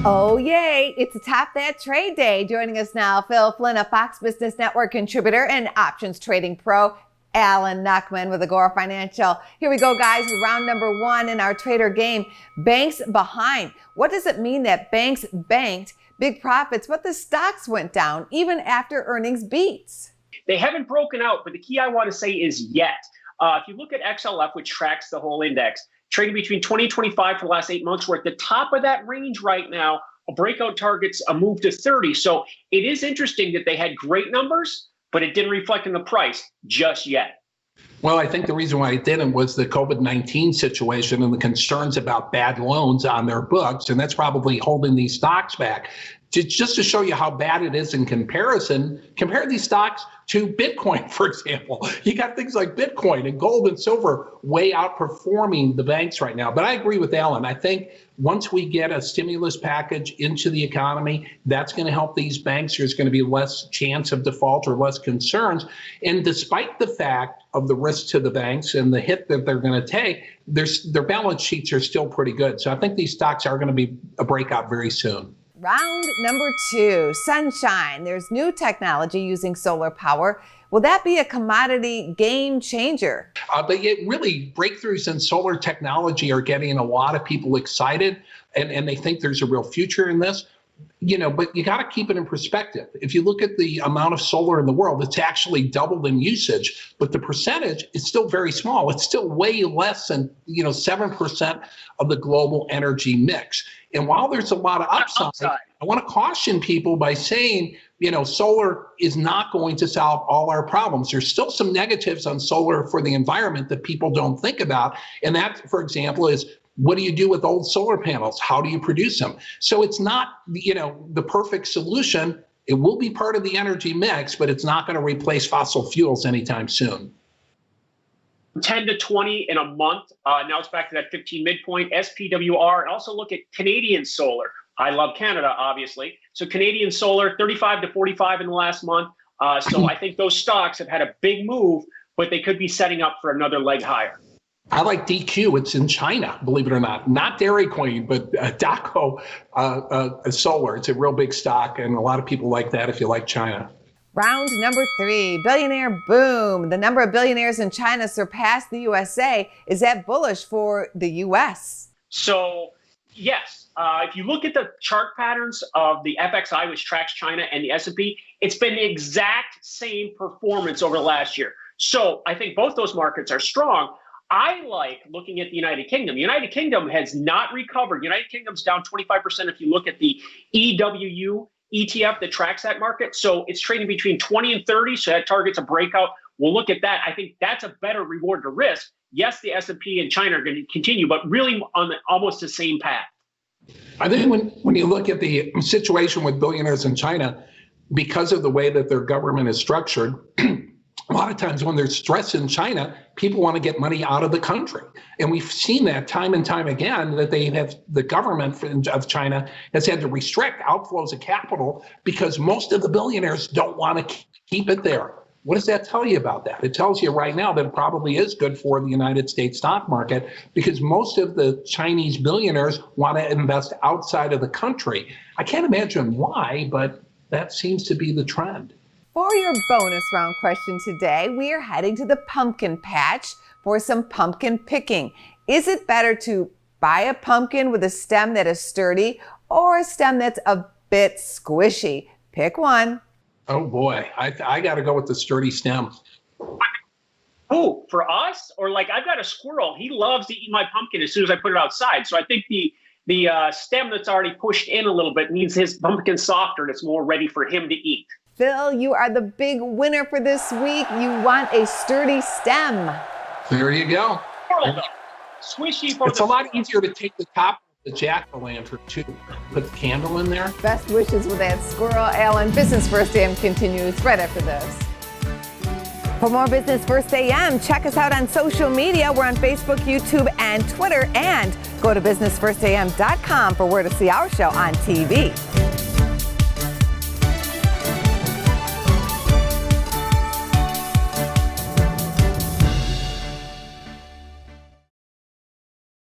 Oh, yay. It's a Tap That Trade Day. Joining us now, Phil Flynn, a Fox Business Network contributor and options trading pro. Alan Nachman with Agora Financial. Here we go, guys, with round number one in our trader game. Banks behind. What does it mean that banks banked big profits, but the stocks went down even after earnings beats? They haven't broken out, but the key I want to say is yet. If you look at XLF, which tracks the whole index, trading between 20 and 25 for the last 8 months, we're at the top of that range right now. Breakout targets a move to 30. So it is interesting that they had great numbers, but it didn't reflect in the price just yet. Well, I think the reason why it didn't was the COVID-19 situation and the concerns about bad loans on their books, and that's probably holding these stocks back. Just to show you how bad it is in comparison, compare these stocks to Bitcoin, for example. You got things like Bitcoin and gold and silver way outperforming the banks right now. But I agree with Alan. I think once we get a stimulus package into the economy, that's going to help these banks. There's going to be less chance of default or less concerns. And despite the fact of the risk to the banks and the hit that they're going to take, their balance sheets are still pretty good. So I think these stocks are going to be a breakout very soon. Round number two, sunshine. There's new technology using solar power. Will that be a commodity game changer? But really, breakthroughs in solar technology are getting a lot of people excited, and they think there's a real future in this. But you got to keep it in perspective. If you look at the amount of solar in the world, it's actually doubled in usage, but the percentage is still very small. It's still way less than 7% of the global energy mix. And while there's a lot of upside, I want to caution people by saying, solar is not going to solve all our problems. There's still some negatives on solar for the environment that people don't think about. And that, for example, is what do you do with old solar panels? How do you produce them? So it's not, the perfect solution. It will be part of the energy mix, but it's not going to replace fossil fuels anytime soon. 10 to 20 in a month. Now it's back to that 15 midpoint. SPWR, and also look at Canadian solar. I love Canada, obviously. So Canadian solar, 35 to 45 in the last month. So I think those stocks have had a big move, but they could be setting up for another leg higher. I like DQ. It's in China, believe it or not Dairy Queen, but Daco Solar. It's a real big stock, and a lot of people like that if you like China. Round number three, billionaire boom. The number of billionaires in China surpassed the USA. Is that bullish for the US? So, yes. If you look at the chart patterns of the FXI, which tracks China, and the S&P, it's been the exact same performance over the last year. So I think both those markets are strong. I like looking at the United Kingdom. The United Kingdom has not recovered. United Kingdom's down 25% if you look at the EWU ETF that tracks that market. So it's trading between 20 and 30. So that targets a breakout. We'll look at that. I think that's a better reward to risk. Yes, the S&P and China are going to continue, but really on almost the same path. I think when you look at the situation with billionaires in China, because of the way that their government is structured, a lot of times when there's stress in China, people want to get money out of the country. And we've seen that time and time again, that the government of China has had to restrict outflows of capital because most of the billionaires don't want to keep it there. What does that tell you about that? It tells you right now that it probably is good for the United States stock market because most of the Chinese billionaires want to invest outside of the country. I can't imagine why, but that seems to be the trend. For your bonus round question today, we are heading to the pumpkin patch for some pumpkin picking. Is it better to buy a pumpkin with a stem that is sturdy or a stem that's a bit squishy? Pick one. Oh boy, I got to go with the sturdy stem. Oh, for us? Or like I've got a squirrel. He loves to eat my pumpkin as soon as I put it outside. So I think the stem that's already pushed in a little bit means his pumpkin's softer and it's more ready for him to eat. Phil, you are the big winner for this week. You want a sturdy stem. There you go. Squishy for It's a lot easier to take the top of the jack-o'-lantern too. Put the candle in there. Best wishes with that squirrel, Alan. Business First AM continues right after this. For more Business First AM, check us out on social media. We're on Facebook, YouTube, and Twitter. And go to businessfirstam.com for where to see our show on TV.